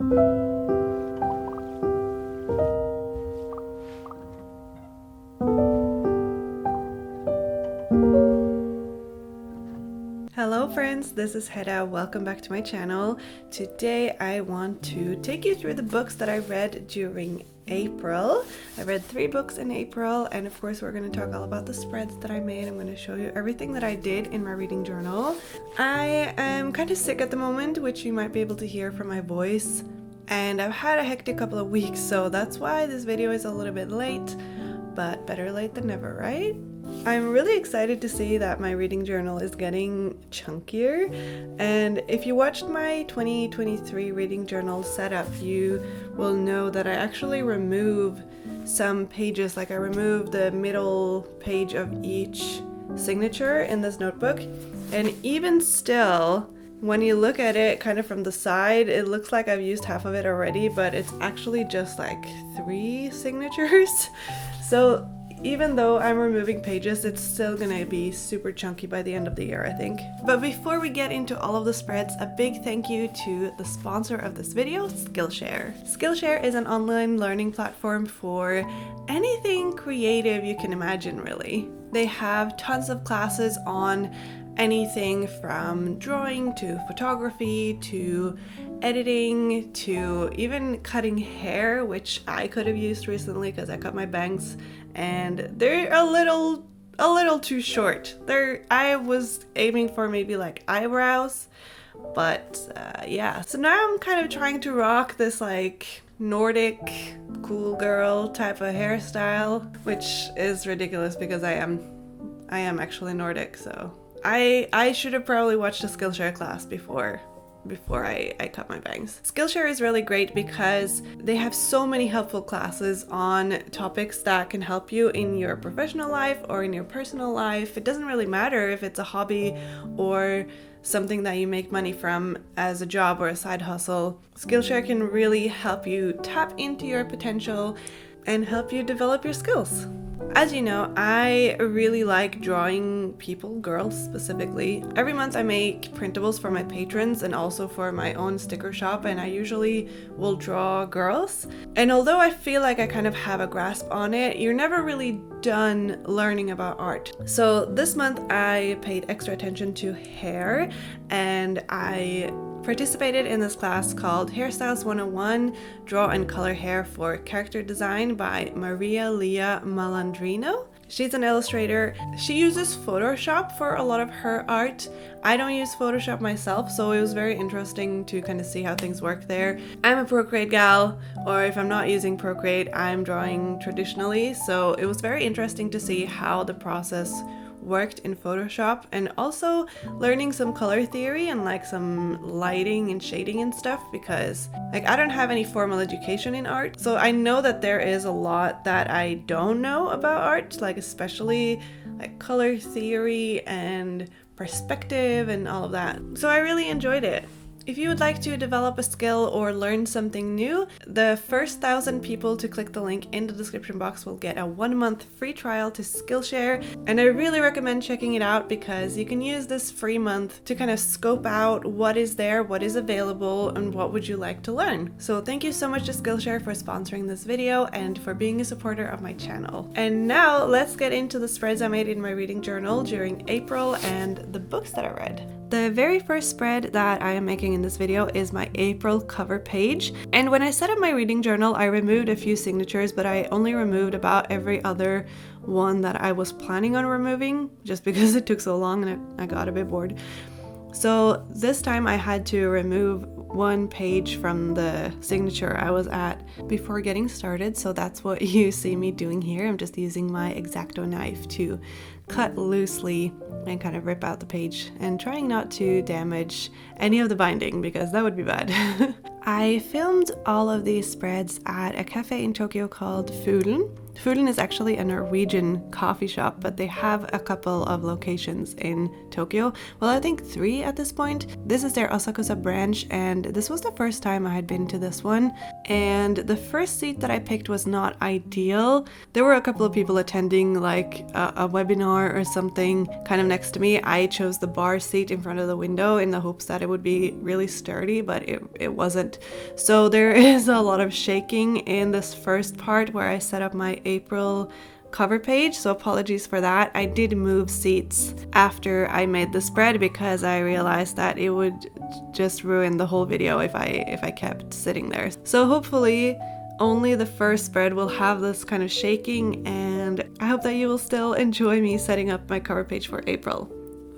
Hello friends, this is Hedda. Welcome back to my channel. Today I want to take you through the books that I read during April. I read 3 books in April, and of course we're going to talk all about the spreads that I made. I'm going to show you everything that I did in my reading journal. I am kind of sick at the moment, which you might be able to hear from my voice, and I've had a hectic couple of weeks, so that's why this video is a little bit late, but better late than never, right? I'm really excited to see that my reading journal is getting chunkier, and if you watched my 2023 reading journal setup, you will know that I actually remove some pages, like I remove the middle page of each signature in this notebook, and even still, when you look at it kind of from the side, it looks like I've used half of it already, but it's actually just like 3 signatures. So even though I'm removing pages, it's still gonna be super chunky by the end of the year, I think. But before we get into all of the spreads, a big thank you to the sponsor of this video, Skillshare. Skillshare is an online learning platform for anything creative you can imagine, really. They have tons of classes on anything from drawing to photography to editing to even cutting hair, which I could have used recently because I cut my bangs and they're a little too short. I was aiming for maybe like eyebrows, but yeah. So now I'm kind of trying to rock this like Nordic cool girl type of hairstyle, which is ridiculous because I am actually Nordic, so I should have probably watched a Skillshare class before I cut my bangs. Skillshare is really great because they have so many helpful classes on topics that can help you in your professional life or in your personal life. It doesn't really matter if it's a hobby or something that you make money from as a job or a side hustle. Skillshare can really help you tap into your potential and help you develop your skills. As you know, I really like drawing people, girls specifically. Every month I make printables for my patrons and also for my own sticker shop, and I usually will draw girls. And although I feel like I kind of have a grasp on it, you're never really done learning about art. So this month I paid extra attention to hair, and I participated in this class called Hairstyles 101, Draw and Color Hair for Character Design by Maria Lea Malandrino. She's an illustrator. She uses Photoshop for a lot of her art. I don't use Photoshop myself, so it was very interesting to kind of see how things work there. I'm a Procreate gal, or if I'm not using Procreate, I'm drawing traditionally, so it was very interesting to see how the process worked in Photoshop, and also learning some color theory and like some lighting and shading and stuff, because like I don't have any formal education in art, so I know that there is a lot that I don't know about art, like especially like color theory and perspective and all of that. So I really enjoyed it. If you would like to develop a skill or learn something new, the first 1,000 people to click the link in the description box will get a 1-month free trial to Skillshare, and I really recommend checking it out because you can use this free month to kind of scope out what is there, what is available, and what would you like to learn. So thank you so much to Skillshare for sponsoring this video and for being a supporter of my channel. And now let's get into the spreads I made in my reading journal during April and the books that I read. The very first spread that I am making in this video is my April cover page, and when I set up my reading journal I removed a few signatures, but I only removed about every other one that I was planning on removing just because it took so long and I got a bit bored. So this time I had to remove one page from the signature I was at before getting started, so that's what you see me doing here. I'm just using my X-Acto knife to cut loosely and kind of rip out the page, and trying not to damage any of the binding because that would be bad. I filmed all of these spreads at a cafe in Tokyo called Fuglen. Fuglen is actually a Norwegian coffee shop, but they have a couple of locations in Tokyo. Well, I think 3 at this point. This is their Asakusa branch, and this was the first time I had been to this one. And the first seat that I picked was not ideal. There were a couple of people attending like a webinar or something kind of next to me. I chose the bar seat in front of the window in the hopes that it would be really sturdy, but it wasn't. So there is a lot of shaking in this first part where I set up my April cover page, so apologies for that. I did move seats after I made the spread because I realized that it would just ruin the whole video if I kept sitting there. So hopefully only the first spread will have this kind of shaking, and I hope that you will still enjoy me setting up my cover page for April.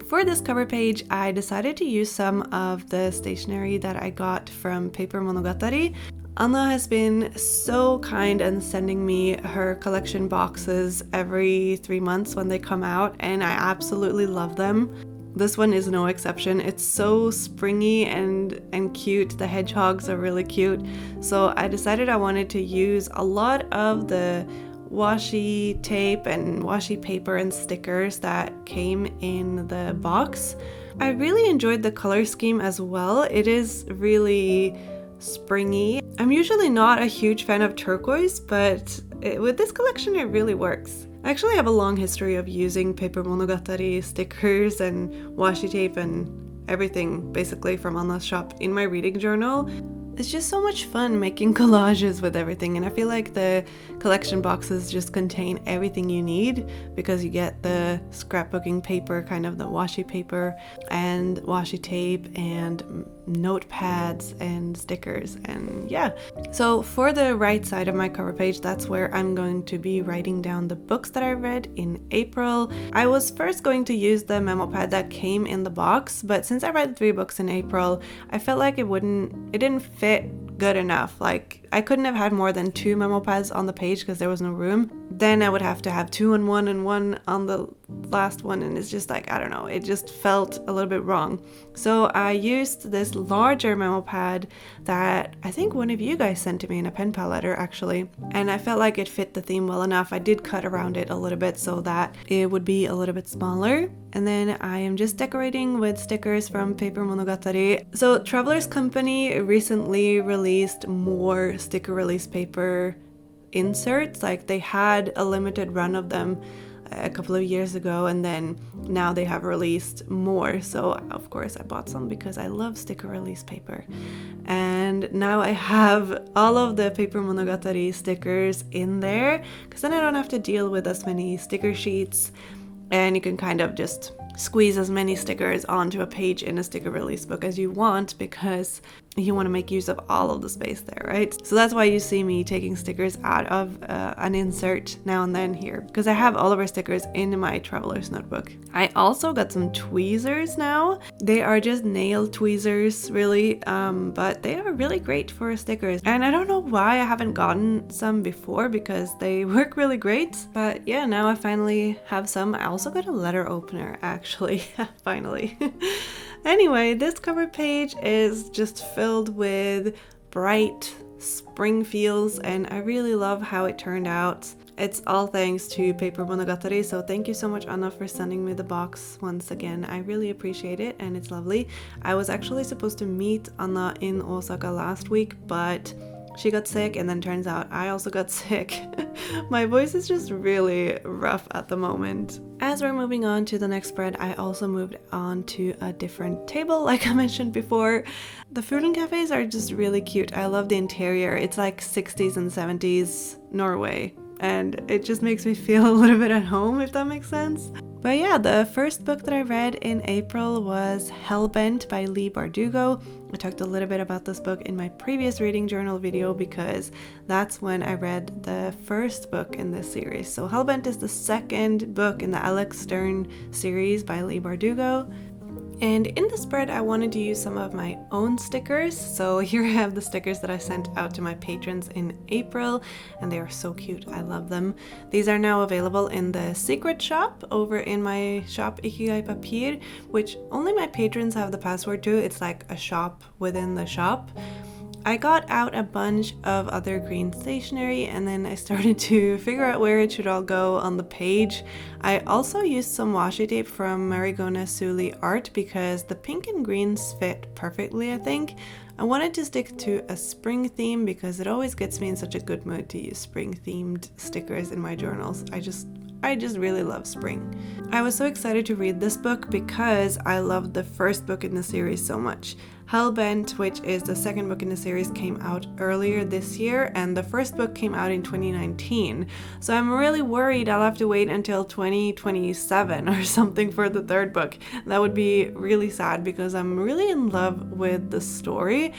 For this cover page, I decided to use some of the stationery that I got from Paper Monogatari. Anna has been so kind and sending me her collection boxes every 3 months when they come out, and I absolutely love them. This one is no exception. It's so springy and cute. The hedgehogs are really cute. So I decided I wanted to use a lot of the washi tape and washi paper and stickers that came in the box. I really enjoyed the color scheme as well. It is really springy. I'm usually not a huge fan of turquoise, but with this collection it really works. I actually have a long history of using Paper Monogatari stickers and washi tape and everything basically from Anna's shop in my reading journal. It's just so much fun making collages with everything, and I feel like the collection boxes just contain everything you need because you get the scrapbooking paper, kind of the washi paper, and washi tape and notepads and stickers, and yeah. So for the right side of my cover page, that's where I'm going to be writing down the books that I read in April. I was first going to use the memo pad that came in the box, but since I read 3 books in April, I felt like it didn't fit good enough. Like, I couldn't have had more than 2 memo pads on the page because there was no room. Then I would have to have 2 on one and 1 on the last one, and it's just like, I don't know, it just felt a little bit wrong. So I used this larger memo pad that I think one of you guys sent to me in a pen pal letter actually, and I felt like it fit the theme well enough. I did cut around it a little bit so that it would be a little bit smaller. And then I am just decorating with stickers from Paper Monogatari. So Traveler's Company recently released more sticker release paper inserts. Like, they had a limited run of them a couple of years ago, and then now they have released more. So of course I bought some because I love sticker release paper. And now I have all of the Paper Monogatari stickers in there because then I don't have to deal with as many sticker sheets, and you can kind of just squeeze as many stickers onto a page in a sticker release book as you want because you want to make use of all of the space there, right? So that's why you see me taking stickers out of an insert now and then here, because I have all of our stickers in my traveler's notebook. I also got some tweezers now. They are just nail tweezers really, but they are really great for stickers, and I don't know why I haven't gotten some before because they work really great. But yeah, now I finally have some. I also got a letter opener actually finally. Anyway, this cover page is just filled with bright spring feels, and I really love how it turned out. It's all thanks to Paper Monogatari, so thank you so much, Anna, for sending me the box once again. I really appreciate it, and it's lovely. I was actually supposed to meet Anna in Osaka last week, but she got sick, and then turns out I also got sick. My voice is just really rough at the moment. As we're moving on to the next spread, I also moved on to a different table, like I mentioned before. The food and cafes are just really cute. I love the interior. It's like 60s and 70s Norway, and it just makes me feel a little bit at home, if that makes sense. But yeah, the first book that I read in April was Hellbent by Leigh Bardugo. I talked a little bit about this book in my previous reading journal video because that's when I read the first book in this series. So Hellbent is the second book in the Alex Stern series by Leigh Bardugo. And in the spread, I wanted to use some of my own stickers. So here I have the stickers that I sent out to my patrons in April, and they are so cute. I love them. These are now available in the secret shop over in my shop Ikigai Papir, which only my patrons have the password to. It's like a shop within the shop. I got out a bunch of other green stationery and then I started to figure out where it should all go on the page. I also used some washi tape from Marigona Suli Art because the pink and greens fit perfectly, I think. I wanted to stick to a spring theme because it always gets me in such a good mood to use spring themed stickers in my journals. I just really love spring. I was so excited to read this book because I loved the first book in the series so much. Hellbent, which is the second book in the series, came out earlier this year and the first book came out in 2019. So I'm really worried I'll have to wait until 2027 or something for the third book. That would be really sad because I'm really in love with the story.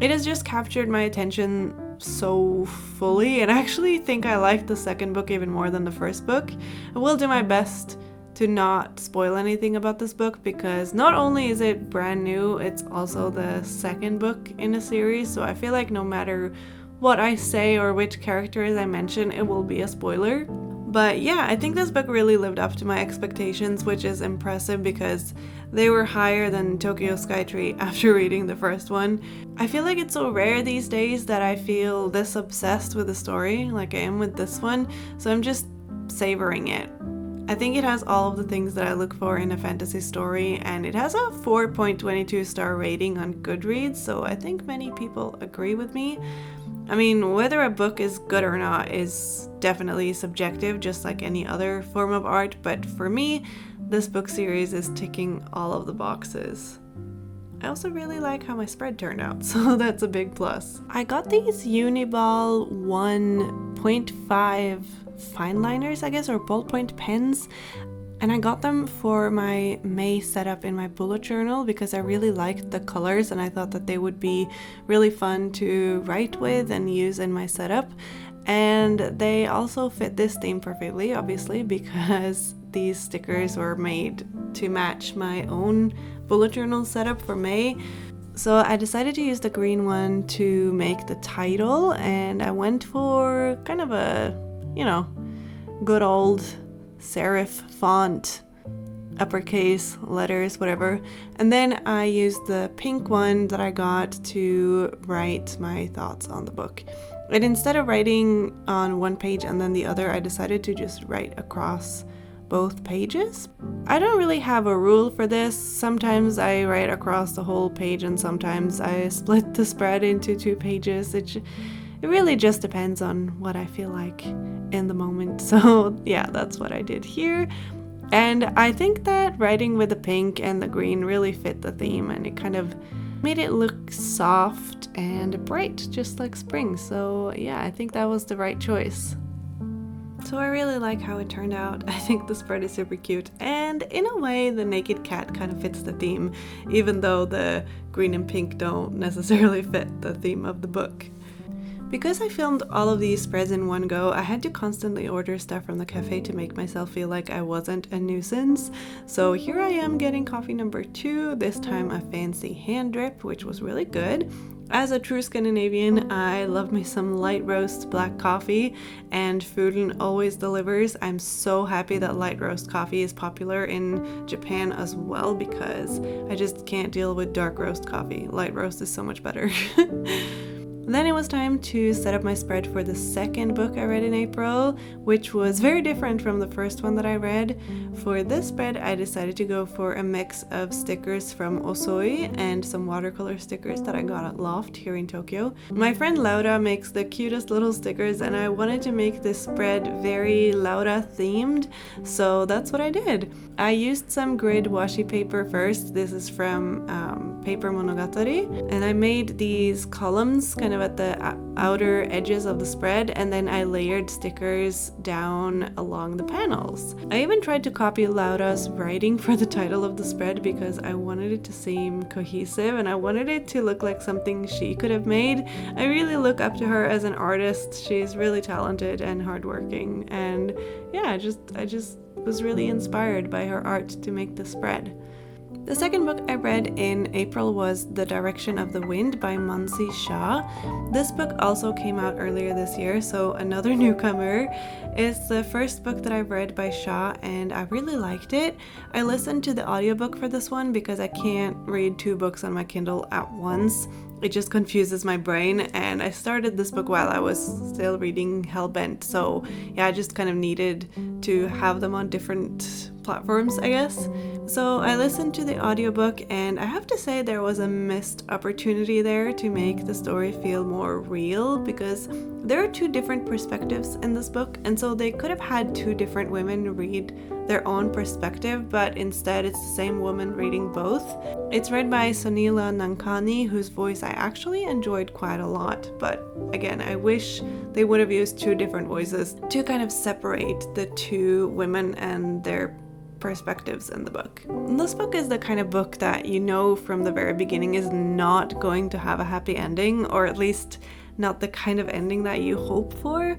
It has just captured my attention so fully, and I actually think I like the second book even more than the first book. I will do my best to not spoil anything about this book because not only is it brand new, it's also the second book in a series, so I feel like no matter what I say or which characters I mention, it will be a spoiler. But yeah, I think this book really lived up to my expectations, which is impressive because they were higher than Tokyo Skytree after reading the first one. I feel like it's so rare these days that I feel this obsessed with the story like I am with this one, so I'm just savoring it. I think it has all of the things that I look for in a fantasy story, and it has a 4.22 star rating on Goodreads, so I think many people agree with me. I mean, whether a book is good or not is definitely subjective, just like any other form of art, but for me, this book series is ticking all of the boxes. I also really like how my spread turned out, so that's a big plus. I got these Uniball 1.5 fine liners, I guess, or ballpoint pens, and I got them for my May setup in my bullet journal because I really liked the colors and I thought that they would be really fun to write with and use in my setup. And they also fit this theme perfectly, obviously, because these stickers were made to match my own bullet journal setup for May. So I decided to use the green one to make the title, and I went for kind of a, good old serif font, uppercase letters, whatever. And then I used the pink one that I got to write my thoughts on the book. And instead of writing on one page and then the other, I decided to just write across both pages. I don't really have a rule for this. Sometimes I write across the whole page and sometimes I split the spread into 2 pages. It really just depends on what I feel like in the moment. So yeah, that's what I did here. And I think that writing with the pink and the green really fit the theme, and it kind of made it look soft and bright, just like spring. So yeah, I think that was the right choice. So I really like how it turned out. I think the spread is super cute, and in a way the naked cat kind of fits the theme, even though the green and pink don't necessarily fit the theme of the book. Because I filmed all of these spreads in one go, I had to constantly order stuff from the cafe to make myself feel like I wasn't a nuisance. So here I am getting coffee number 2, this time a fancy hand drip, which was really good. As a true Scandinavian, I love me some light roast black coffee, and Foodin always delivers. I'm so happy that light roast coffee is popular in Japan as well, because I just can't deal with dark roast coffee. Light roast is so much better. Then it was time to set up my spread for the second book I read in April, which was very different from the first one that I read. For this spread, I decided to go for a mix of stickers from Osoi and some watercolor stickers that I got at Loft here in Tokyo. My friend Laura makes the cutest little stickers, and I wanted to make this spread very Laura themed, so that's what I did. I used some grid washi paper first. This is from Paper Monogatari, and I made these columns kind of at the outer edges of the spread, and then I layered stickers down along the panels. I even tried to copy Laura's writing for the title of the spread because I wanted it to seem cohesive and I wanted it to look like something she could have made. I really look up to her as an artist. She's really talented and hardworking, and yeah, I just was really inspired by her art to make the spread. The second book I read in April was The Direction of the Wind by Mansi Shah. This book also came out earlier this year, so another newcomer. It's the first book that I've read by Shah, and I really liked it. I listened to the audiobook for this one because I can't read 2 books on my Kindle at once. it just confuses my brain, and I started this book while I was still reading Hellbent, so yeah, I just kind of needed to have them on different platforms, I guess. So I listened to the audiobook, and I have to say there was a missed opportunity there to make the story feel more real, because there are two different perspectives in this book, and so they could have had two different women read their own perspective, but instead it's the same woman reading both. It's read by Sonila Nankani, whose voice I actually enjoyed quite a lot, but again, I wish they would have used two different voices to kind of separate the two women and their perspectives in the book. And this book is the kind of book that you know from the very beginning is not going to have a happy ending, or at least not the kind of ending that you hope for.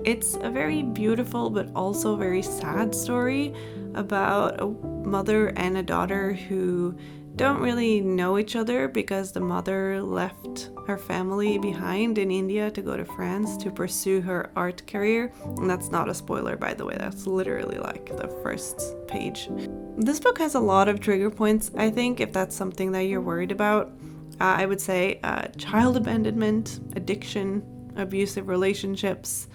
It's a very beautiful but also very sad story about a mother and a daughter who don't really know each other because the mother left her family behind in India to go to France to pursue her art career. And that's not a spoiler, by the way, that's literally like the first page. This book has a lot of trigger points, I think, if that's something that you're worried about. I would say child abandonment, addiction, abusive relationships.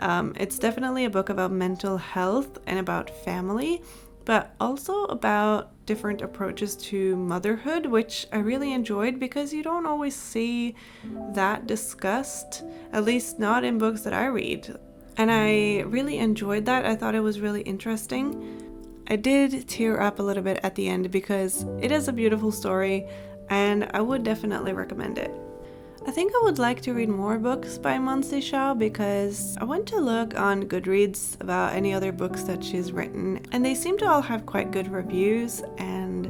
It's definitely a book about mental health and about family, but also about different approaches to motherhood, which I really enjoyed because you don't always see that discussed, at least not in books that I read. And I really enjoyed that. I thought it was really interesting. I did tear up a little bit at the end because it is a beautiful story and I would definitely recommend it. I think I would like to read more books by Mansi Shah because I went to look on Goodreads about any other books that she's written, and they seem to all have quite good reviews, and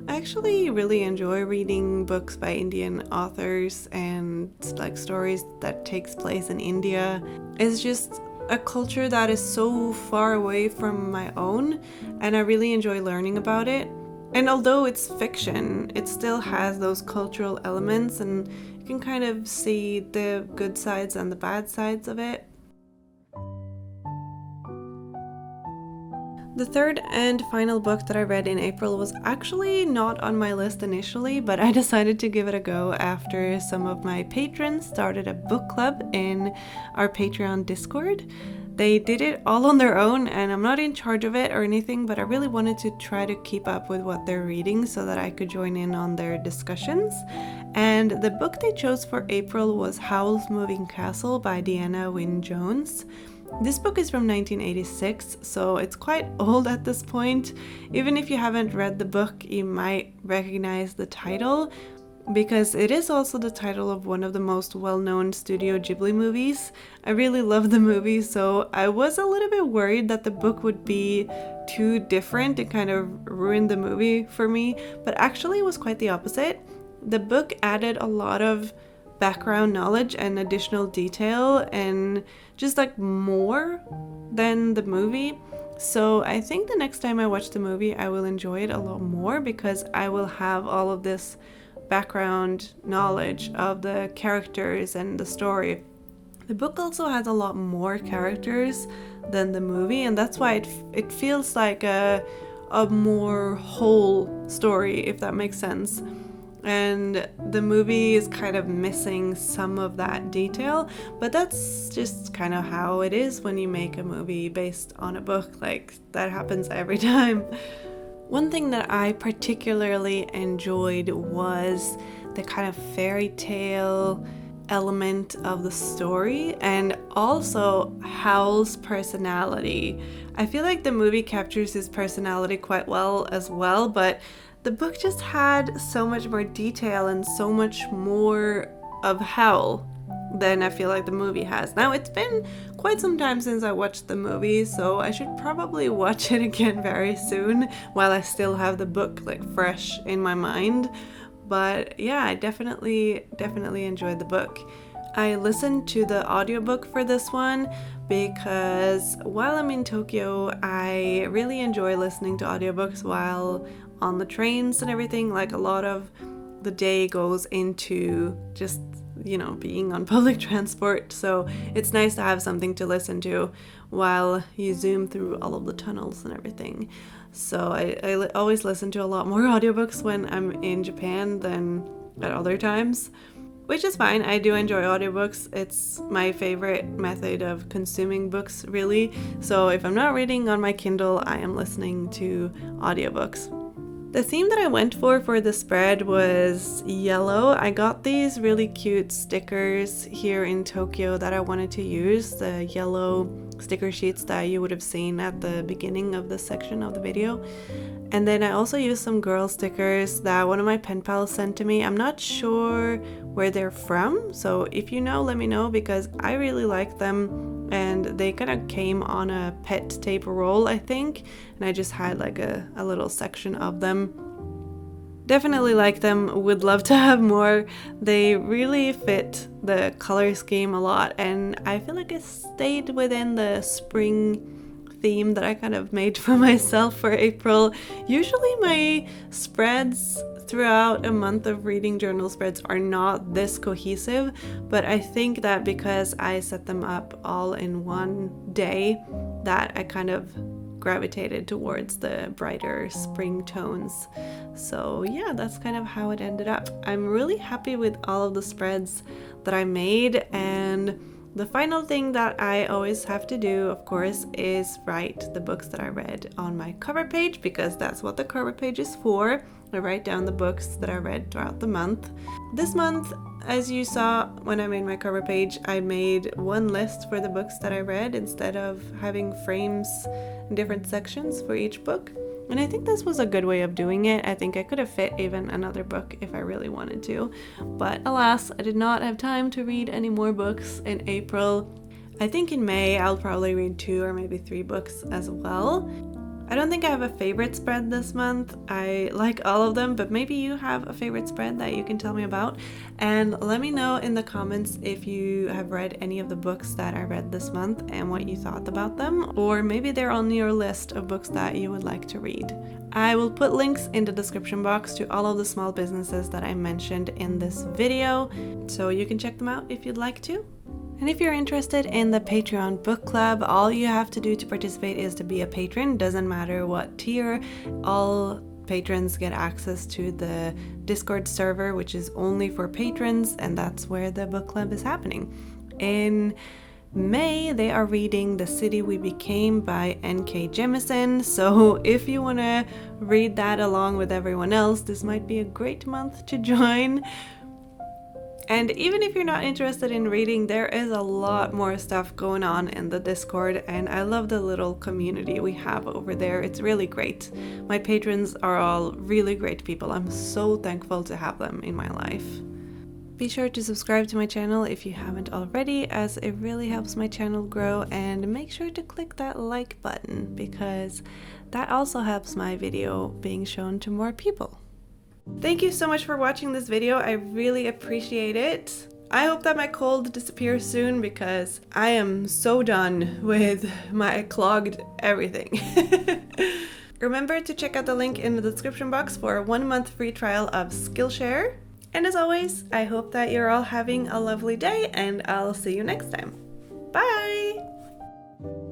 I actually really enjoy reading books by Indian authors and like stories that takes place in India. It's just a culture that is so far away from my own, and I really enjoy learning about it. And although it's fiction, it still has those cultural elements, and you can kind of see the good sides and the bad sides of it. The third and final book that I read in April was actually not on my list initially, but I decided to give it a go after some of my patrons started a book club in our Patreon Discord. They did it all on their own, and I'm not in charge of it or anything, but I really wanted to try to keep up with what they're reading so that I could join in on their discussions. And the book they chose for April was Howl's Moving Castle by Deanna Wynne Jones. This book is from 1986, so it's quite old at this point. Even if you haven't read the book, you might recognize the title, because it is also the title of one of the most well-known Studio Ghibli movies. I really love the movie, so I was a little bit worried that the book would be too different and kind of ruin the movie for me, but actually it was quite the opposite. The book added a lot of background knowledge and additional detail and just like more than the movie. So I think the next time I watch the movie I will enjoy it a lot more because I will have all of this background knowledge of the characters and the story. The book also has a lot more characters than the movie, and that's why it feels like a more whole story, if that makes sense. And the movie is kind of missing some of that detail, but that's just kind of how it is when you make a movie based on a book. Like, that happens every time. One thing that I particularly enjoyed was the kind of fairy tale element of the story, and also Howl's personality. I feel like the movie captures his personality quite well as well, but the book just had so much more detail and so much more of Howl than I feel like the movie has. Now, it's been quite some time since I watched the movie, so I should probably watch it again very soon while I still have the book like fresh in my mind. But yeah, I definitely enjoyed the book. I listened to the audiobook for this one because while I'm in Tokyo, I really enjoy listening to audiobooks while on the trains and everything. Like, a lot of the day goes into just, you know, being on public transport, so it's nice to have something to listen to while you zoom through all of the tunnels and everything. So I always listen to a lot more audiobooks when I'm in Japan than at other times, which is fine. I do enjoy audiobooks. It's my favorite method of consuming books, really. So if I'm not reading on my Kindle, I am listening to audiobooks. The theme that I went for the spread was yellow. I got these really cute stickers here in Tokyo that I wanted to use, the yellow sticker sheets that you would have seen at the beginning of this section of the video. And then I also used some girl stickers that one of my pen pals sent to me. I'm not sure where they're from, so if you know, let me know, because I really like them, and they kind of came on a pet tape roll, I think, and I just had like a little section of them. Definitely like them, would love to have more. They really fit the color scheme a lot, and I feel like it stayed within the spring theme that I kind of made for myself for April. Usually my spreads throughout a month of reading journal spreads are not this cohesive, but I think that because I set them up all in one day, that I kind of gravitated towards the brighter spring tones. So yeah, that's kind of how it ended up. I'm really happy with all of the spreads that I made, and the final thing that I always have to do, of course, is write the books that I read on my cover page, because that's what the cover page is for. I write down the books that I read throughout the month. This month, as you saw when I made my cover page, I made one list for the books that I read instead of having frames in different sections for each book. And I think this was a good way of doing it. I think I could have fit even another book if I really wanted to. But alas, I did not have time to read any more books in April. I think in May I'll probably read 2 or maybe 3 books as well. I don't think I have a favorite spread this month. I like all of them, but maybe you have a favorite spread that you can tell me about. And let me know in the comments if you have read any of the books that I read this month and what you thought about them, or maybe they're on your list of books that you would like to read. I will put links in the description box to all of the small businesses that I mentioned in this video, so you can check them out if you'd like to. And if you're interested in the Patreon book club, all you have to do to participate is to be a patron. Doesn't matter what tier. All patrons get access to the Discord server, which is only for patrons, and that's where the book club is happening. In May, they are reading The City We Became by N.K. Jemisin, so if you want to read that along with everyone else, this might be a great month to join. And even if you're not interested in reading, there is a lot more stuff going on in the Discord, and I love the little community we have over there. It's really great. My patrons are all really great people. I'm so thankful to have them in my life. Be sure to subscribe to my channel if you haven't already, as it really helps my channel grow, and make sure to click that like button, because that also helps my video being shown to more people. Thank you so much for watching this video. I really appreciate it. I hope that my cold disappears soon, because I am so done with my clogged everything. Remember to check out the link in the description box for a 1-month free trial of Skillshare. And as always, I hope that you're all having a lovely day, and I'll see you next time. Bye!